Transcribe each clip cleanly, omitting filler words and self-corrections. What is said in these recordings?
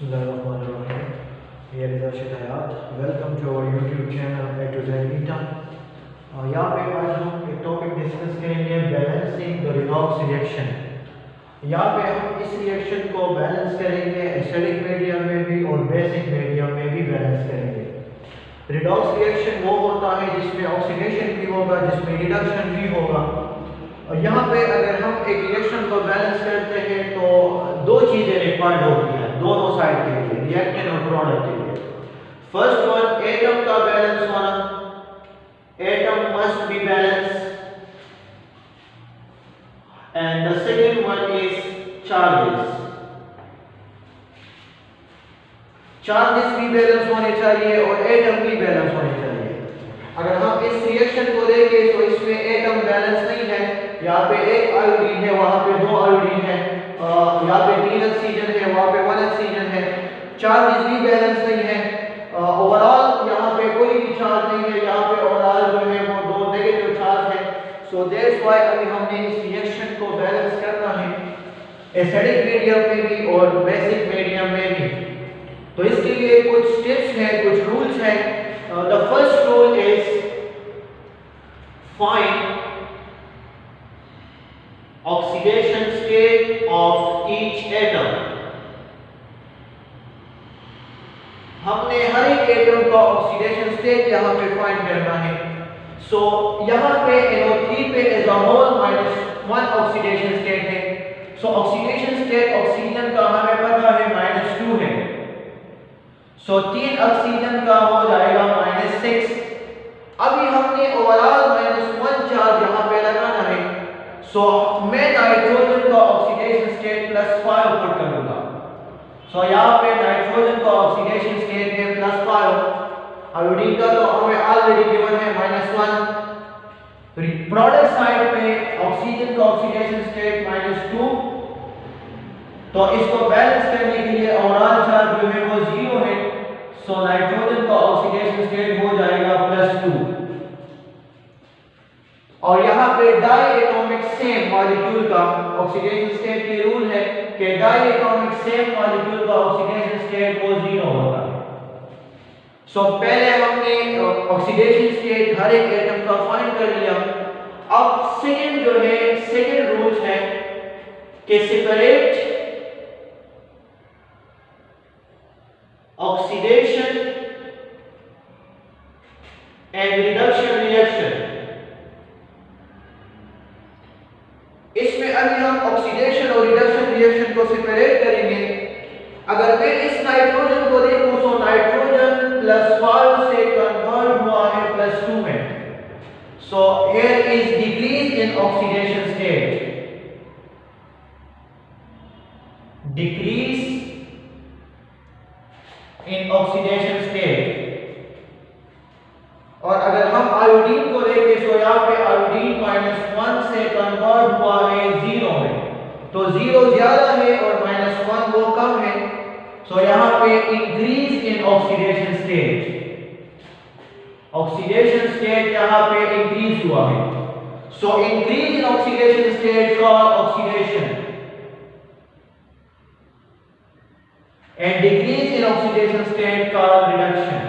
Bismillahirrahmanirrahim. Here is Arshid Hayat. Welcome to our YouTube channel A to Z Meeta. यहाँ पे आज हम एक टॉपिक डिस्कस करेंगे बैलेंसिंग द रिडॉक्स रिएक्शन। यहाँ पे हम इस रिएक्शन को बैलेंस करेंगे एसिडिक मीडियम में भी और बेसिक मीडियम में भी बैलेंस करेंगे। रिडॉक्स रिएक्शन वो होता है जिसमें ऑक्सीडेशन भी होगा, जिसमें रिडक्शन भी होगा। और यहाँ पे अगर हम एक रिएक्शन को बैलेंस करते हैं तो दो चीज़ें रिक्वायर्ड होती हैं दोनों साइड के लिए, रिएक्टेंट और प्रोडक्ट के लिए। फर्स्ट वन, एटम का बैलेंस होना, atom must be balance, and the second one is charges. Charges भी बैलेंस होने चाहिए और एटम भी बैलेंस होने चाहिए। अगर हम इस रिएक्शन को देखें तो इसमें एटम बैलेंस नहीं है। यहाँ पे एक आयोडीन है, वहां पे दो आयोडीन है, यहाँ पे 3 ऑक्सीजन है, वहां पे 1 ऑक्सीजन है। चार्जेस भी बैलेंस नहीं है। ओवरऑल यहाँ पे कोई भी चार्ज नहीं है, यहाँ पे ओवरऑल जो है वो 2 नेगेटिव चार्ज है। सो दैट्स व्हाई अभी हमने इस रिएक्शन को बैलेंस करना है एसिडिक मीडियम में भी और बेसिक मीडियम में भी। तो इसके लिए कुछ स्टेप्स हैं, कुछ रूल्स हैं। The first rule is find oxidation state of each atom. हमने हर एक एटम का ऑक्सीडेशन स्टेट यहाँ पे फाइंड करना है। सो यहाँ पे NO3 पे as a whole -1 oxidation state है। सो ऑक्सीडेशन स्टेट ऑक्सीजन का हमें पता है -2 है। सो 3 ऑक्सीजन का हो जाएगा -6। अभी हमने ओवरऑल -1 चार्ज यहाँ पे लगाना है। सो मैं नाइट्रोजन का ऑक्सीडेशन स्टेट +5 पुट करूंगा। सो यहाँ पे नाइट्रोजन का ऑक्सीडेशन स्टेट है +5, आयोडीन का तो हमें ऑलरेडी गिवन है -1। प्रोडक्ट साइड पे ऑक्सीजन का ऑक्सीडेशन स्टेट -2। तो इसको बैलेंस करने के लिए ओवरऑल चार्ज जो है वो 0 है। सो नाइट्रोजन का ऑक्सीडेशन स्टेट हो जाएगा +2। और यहाँ पे डाई एटॉमिक सेम मॉलिक्यूल का ऑक्सीडेशन स्टेट के रूल है कि डाई एटॉमिक सेम मॉलिक्यूल का ऑक्सीडेशन स्टेट वो 0 होगा। सो पहले हमने ऑक्सीडेशन स्टेट हर एक एटम का फाइंड कर लिया। अब सेकंड जो है, सेकंड रूल है कि separate oxidation and reduction reaction. इसमें अभी हम ऑक्सीडेशन और रिडक्शन रिएक्शन को सेपरेट करेंगे। अगर मैं इस नाइट्रोजन को देखूं तो नाइट्रोजन +5 से कन्वर्ट हुआ है +2 में। So here is decrease in oxidation state, decrease in oxidation state. और अगर हम आयोडीन को देखें तो यहाँ पे आयोडीन -1 से कन्वर्ट हुआ है 0 में। तो 0 ज्यादा है और -1 वो कम है। सो यहाँ पे increase in oxidation state, oxidation state यहाँ पे इंक्रीज हुआ है। So increase in oxidation state called oxidation and decrease in oxidation state called reduction.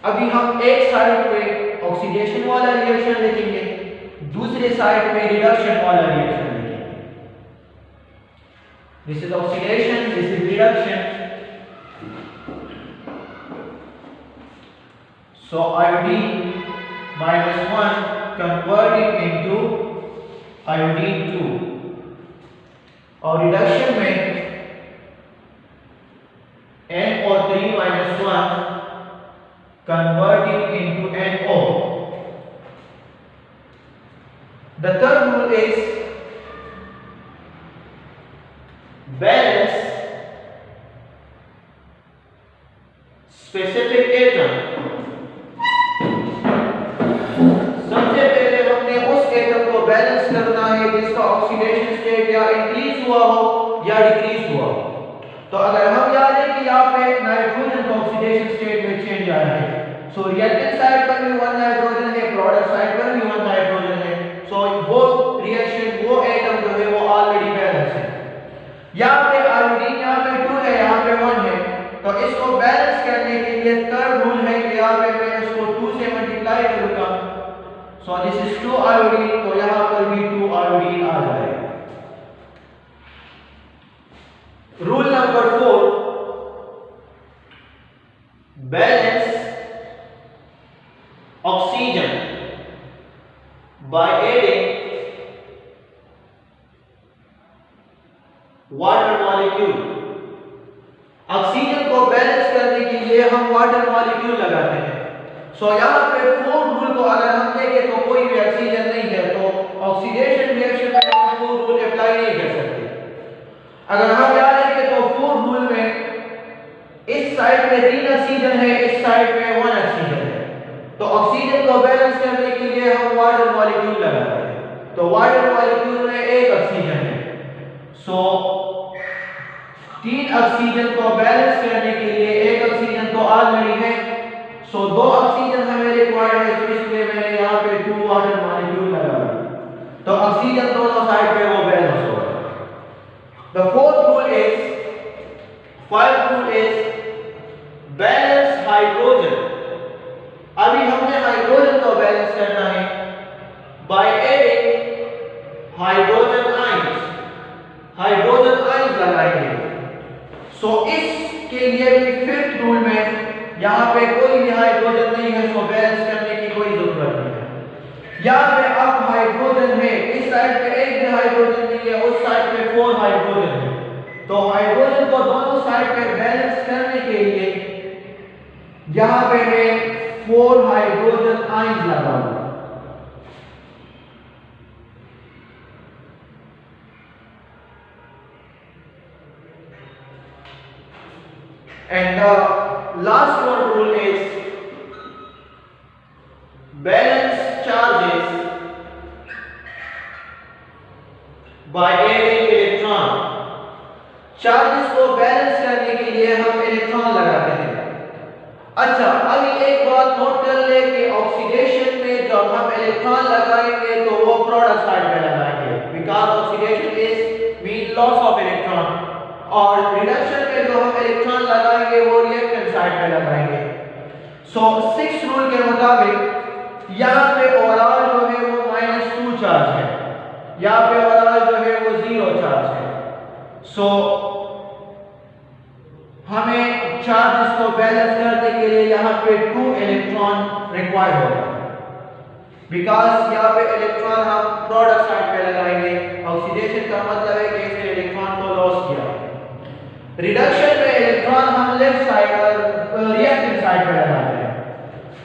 अभी हम एक साइड पे ऑक्सीडेशन वाला रिएक्शन लिखेंगे, दूसरे साइड पे रिडक्शन वाला रिएक्शन लिखेंगे। This is oxidation, this is reduction. So iodine -1 converting into iodine 2 और रिडक्शन में NO3 -1 converting into NO. The third rule is balance specific atom. सबसे पहले हमने उस एटम को बैलेंस करना है जिसका ऑक्सीडेशन स्टेट या इंक्रीज हुआ हो या डिक्रीज हुआ हो। तो अगर हम याद है कि यहाँ पे नाइट्रोजन का ऑक्सीडेशन स्टेट में चेंज आया है। सो रिएक्टेंट साइड पर भी 1 नाइट्रोजन है, प्रोडक्ट साइड पर भी 1 नाइट्रोजन है। सो वो रिएक्शन, वो एटम जो है वो ऑलरेडी बैलेंस यहाँ पे आयोडीन यहाँ पे 2 है, यहाँ पे 1 है, तो इसको बैलेंस करने के लिए थर्ड रूल है कि यहाँ पे मैं इसको 2 से मल्टीप्लाई करूंगा। सो दिस इज 2 आयोडीन, तो यहाँ पर भी 2 आयोडीन आ जाएगा। Rule number 4, balance oxygen by adding water molecule. Oxygen को बैलेंस करने के लिए हम वाटर मॉलिक्यूल लगाते हैं। सो यहाँ पे 4 रूल को अगर हम देखें तो कोई भी ऑक्सीजन नहीं है, तो ऑक्सीडेशन रिएक्शन में हम 4 रूल अप्लाई नहीं कर सकते। अगर हम यहाँ देखें तो 4 रूल में इस साइड पे 3 ऑक्सीजन है, इस साइड पे 1 ऑक्सीजन है, तो ऑक्सीजन को बैलेंस करने के लिए हम वाटर मॉलिक्यूल लगाते हैं। तो वाटर मॉलिक्यूल में 1 ऑक्सीजन है, सो 3 ऑक्सीजन को बैलेंस करने के लिए 1 ऑक्सीजन तो ऑलरेडी है, सो 2 ऑक्सीजन हमें रिक्वायर्ड है, तो इसलिए मैंने यहाँ पे 2 वाटर मॉलिक्यूल लगा दिए, तो ऑक्सीजन दोनों साइड पे वो बैलेंस होगा। The fourth rule is balance hydrogen. अभी हमने हाइड्रोजन को बैलेंस करना है by adding hydrogen ions. Hydrogen ions लगाएंगे। सो इसके लिए भी 5th रूल में यहाँ पे कोई भी हाइड्रोजन नहीं है, सो बैलेंस करने की कोई जरूरत नहीं है। यहाँ पे अब हाइड्रोजन है, इस साइड पे एक भी हाइड्रोजन नहीं है, उस साइड पे 4 हाइड्रोजन है, तो हाइड्रोजन को दोनों साइड पे बैलेंस करने के लिए यहाँ पे मैं 4 हाइड्रोजन आयंस लगाऊंगा। And the last one rule is balance charges by adding electron। Charges को बैलेंस करने के लिए हम इलेक्ट्रॉन लगाते हैं। अच्छा, अभी एक बात नोट कर ले कि ऑक्सीडेशन में जब हम इलेक्ट्रॉन लगाएंगे तो वो प्रोडक्ट साइड पे लगाएंगे, because oxidation is mean loss of electron, और रिडक्शन में जो हम इलेक्ट्रॉन लगाएंगे वो रिएक्टेंट साइड पे लगाएंगे। सो 6th रूल के मुताबिक यहाँ पे ओवरऑल जो है वो -2 चार्ज है, यहाँ पे ओवरऑल जो है वो 0 चार्ज है। सो हमें चार्जेस को बैलेंस करने के लिए यहाँ पे 2 इलेक्ट्रॉन रिक्वायर्ड होगा, बिकॉज यहाँ पे इलेक्ट्रॉन हम प्रोडक्ट साइड पे लगाएंगे। ऑक्सीडेशन का मतलब है कि इसने इलेक्ट्रॉन को लॉस किया। रिडक्शन में इलेक्ट्रॉन हम लेफ्ट साइड और रिएक्टेंट साइड पे लगाते हैं।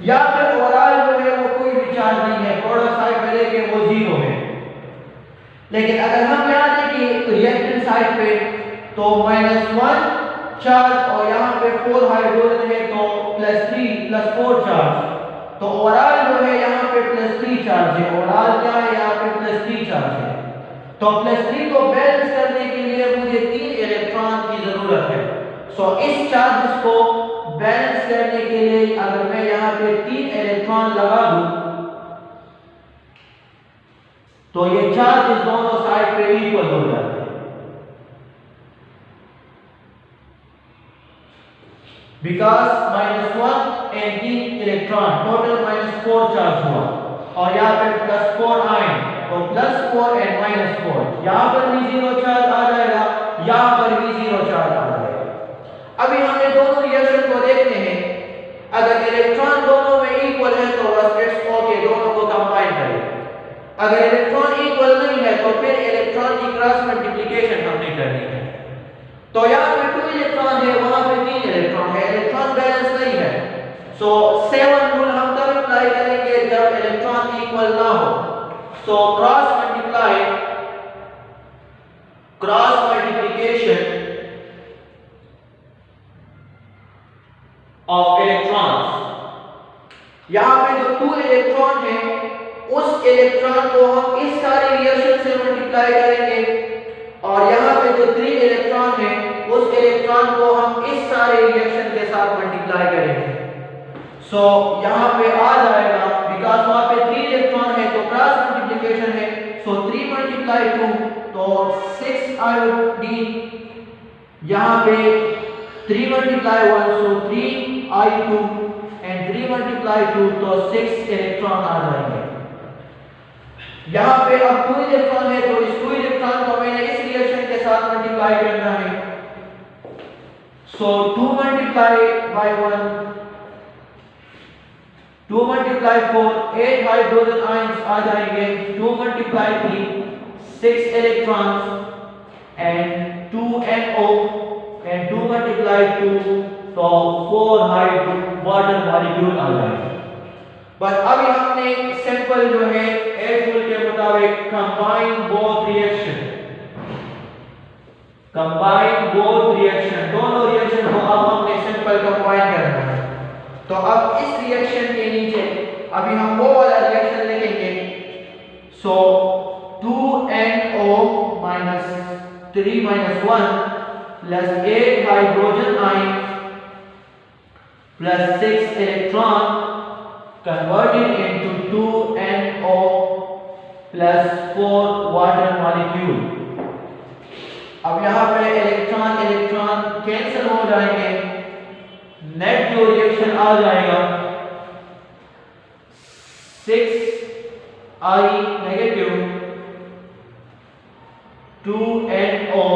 यहाँ पे ओवरऑल जो है वो कोई भी चार्ज नहीं है, प्रोडक्ट साइड पे लेके वो 0 है। लेकिन अगर हम यहाँ देखें रिएक्टेंट साइड पे तो -1 चार्ज और यहाँ पे 4 हाइड्रोजन है, तो +3 + 4 चार्ज, तो ओवरऑल जो है यहाँ पे +3 चार्ज है। ओवरऑल क्या है, यहाँ पे +3 चार्ज है, तो +3 को बैलेंस करने के लिए मुझे 3 इलेक्ट्रॉन की जरूरत है। सो इस चार्जेस को बैलेंस करने के लिए अगर मैं यहाँ पे 3 इलेक्ट्रॉन लगा दूं तो ये चार्जेस दोनों साइड पे इक्वल हो जाते हैं, because -1 and 3 electron total -4 charge हुआ, और यहाँ पे +4 आए, तो +4 and -4, यहाँ पर भी 0 चार्ज आ जाएगा, यहाँ पर भी 0 चार्ज आ जाएगा। अभी हमें दोनों रिएक्शन को देखते हैं। अगर इलेक्ट्रॉन दोनों में इक्वल है तो बस इट्स ओके, दोनों को कंबाइन करें। अगर इलेक्ट्रॉन इक्वल नहीं है तो फिर इलेक्ट्रॉन की क्रॉस मल्टीप्लिकेशन हमने करनी है। तो यहाँ पे 2 इलेक्ट्रॉन है, वहां पे 3 इलेक्ट्रॉन है, इलेक्ट्रॉन बैलेंस नहीं है। सो 7 रूल हम तब अप्लाई करेंगे जब इलेक्ट्रॉन इक्वल ना हो। So cross multiplication of electrons. यहाँ पे जो 2 इलेक्ट्रॉन है उस इलेक्ट्रॉन को हम इस सारे रिएक्शन से मल्टीप्लाई करेंगे, और यहाँ पे जो 3 इलेक्ट्रॉन है उस इलेक्ट्रॉन को हम इस सारे रिएक्शन के साथ मल्टीप्लाई करेंगे। सो यहाँ पे आ जाएगा, बिकॉज वहाँ पे 3 इलेक्ट्रॉन है तो क्रॉस मल्टीप्लिकेशन है, सो 3 × 2 तो तो 6 iodine, यहाँ पे 3 multiply 1 so 3i2 and 3 multiply 2 तो 6 इलेक्ट्रॉन आ जाएंगे। यहाँ पे अब 2 इलेक्ट्रॉन है तो इस 2 इलेक्ट्रॉन को मैंने इस रिएक्शन के साथ मल्टीप्लाई करना है। So 2 multiply by 1, 2 multiply 4, 8 hydrogen ions आ जाएंगे। 2 multiply 3, 6 electrons and 2 NO and 2 multiply 2 तो 4 वाटर मॉलिक्यूल आ जाएंगे। बस अभी हमने सिंपल जो है एज रूल के मुताबिक कंबाइन बोथ रिएक्शन, दोनों रिएक्शन को अब हमने सिंपल कंबाइन करना है। तो अब इस रिएक्शन के नीचे अभी हम वो वाला रिएक्शन लिखेंगे। सो 2NO minus 3 minus 1 plus 8 hydrogen ion plus 6 electron converted into 2NO plus 4 water molecule। अब यहाँ पे इलेक्ट्रॉन कैंसिल हो जाएंगे, नेट जो रिएक्शन आ जाएगा 6i negative 2NO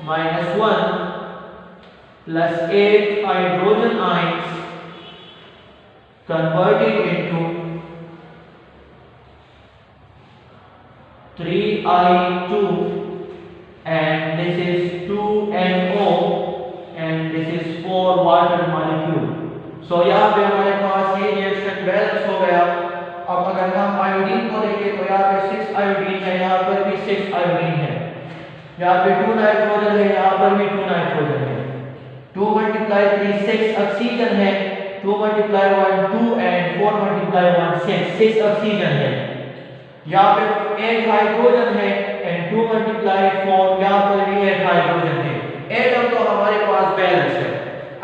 minus 1 plus 8 hydrogen ions converted into 3i2 and this is 2NO and this is 4 water molecule। So यहाँ पे हमारे पास ये रिएक्शन बैलेंस हो गया। अब अगर हम आयोडीन को देखें तो यहाँ पे 6 आयोडीन है, यहाँ पर भी 6 आयोडीन है, यहाँ पे 2 नाइट्रोजन है, यहाँ पर भी 2 नाइट्रोजन है। 2 multiply 3 6 ऑक्सीजन है, 2 multiply 1 2 and 4 multiply 1 6 ऑक्सीजन है। यहाँ पे 8 हाइड्रोजन है and 2 multiply 4 यहाँ पर भी 8 हाइड्रोजन है। एटम तो हमारे पास बैलेंस है।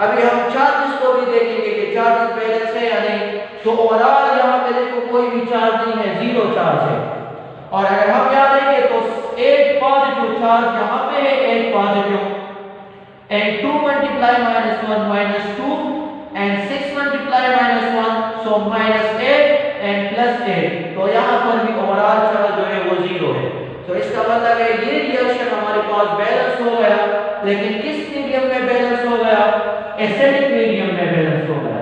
अभी हम चार्जेस को भी देखेंगे कि चार्जेस बैलेंस है या नहीं। तो ओवरऑल यहाँ पे देखो कोई भी चार्ज नहीं है, 0 चार्ज है। और अगर हम यहाँ देखें तो 8 पॉजिटिव चार्ज यहाँ पे है, 8 positive and 2 multiply minus 1 minus 2 and 6 multiply minus 1 so minus 8 and plus 8। तो यहाँ पर भी ओवरऑल चार्ज जो है वो 0 है। तो इसका मतलब है ये रिएक्शन हमारे पास बैलेंस हो गया, लेकिन किस मीडियम में बैलेंस हो गया? एसिडिक मीडियम में बैलेंस हो गया,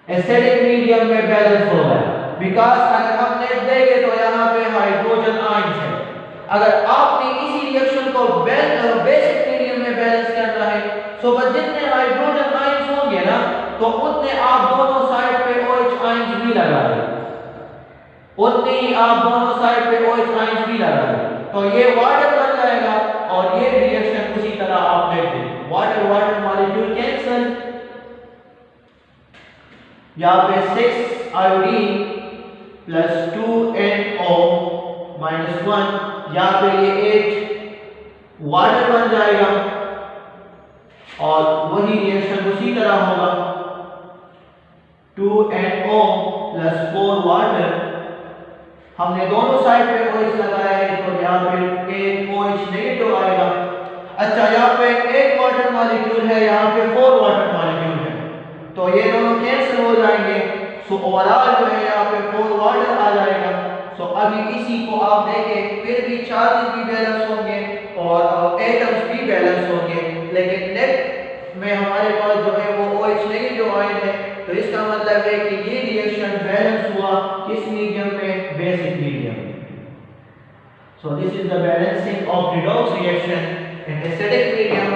एसिडिक मीडियम में बैलेंस हो गया। बिकॉज अगर हम नेट देंगे तो यहाँ पे हाइड्रोजन आयंस है। अगर आपने इसी रिएक्शन को बेसिक मीडियम में बैलेंस करना है तो बस जितने हाइड्रोजन आयंस होंगे ना तो उतने आप दोनों साइड पे OH आयंस भी लगा दें, उतने ही आप दोनों साइड पे OH आयंस भी लगा दें। तो ये वाटर बन जाएगा और ये रिएक्शन उसी तरह आप देख दें, वाटर वाटर मॉलिक्यूल कैंसिल। यहाँ पे 6 आयोडीन प्लस 2NO माइनस 1, यहाँ पे ये 8 वाटर बन जाएगा और वही रिएक्शन उसी तरह होगा 2NO प्लस 4 वाटर। हमने दोनों साइड पे OH लगाया है तो यहाँ पे एक OH नेगेटिव आएगा। अच्छा, यहाँ पे एक वाटर मॉलिक्यूल है, यहाँ पे 4 वाटर मॉलिक्यूल है, तो ये दोनों कैंसिल हो जाएंगे। सो ओवरऑल जो है यहाँ पे 4 वाटर आ जाएगा। सो अभी इसी को आप देखें, फिर भी चार्जेस भी बैलेंस होंगे और एटम्स भी बैलेंस होंगे, लेकिन नेट में हमारे पास जो है वो OH नेगेटिव आयन है। तो इसका मतलब है कि ये रिएक्शन बैलेंस हुआ किस मीडियम में? Basic medium. So this is the balancing of redox reaction in acidic medium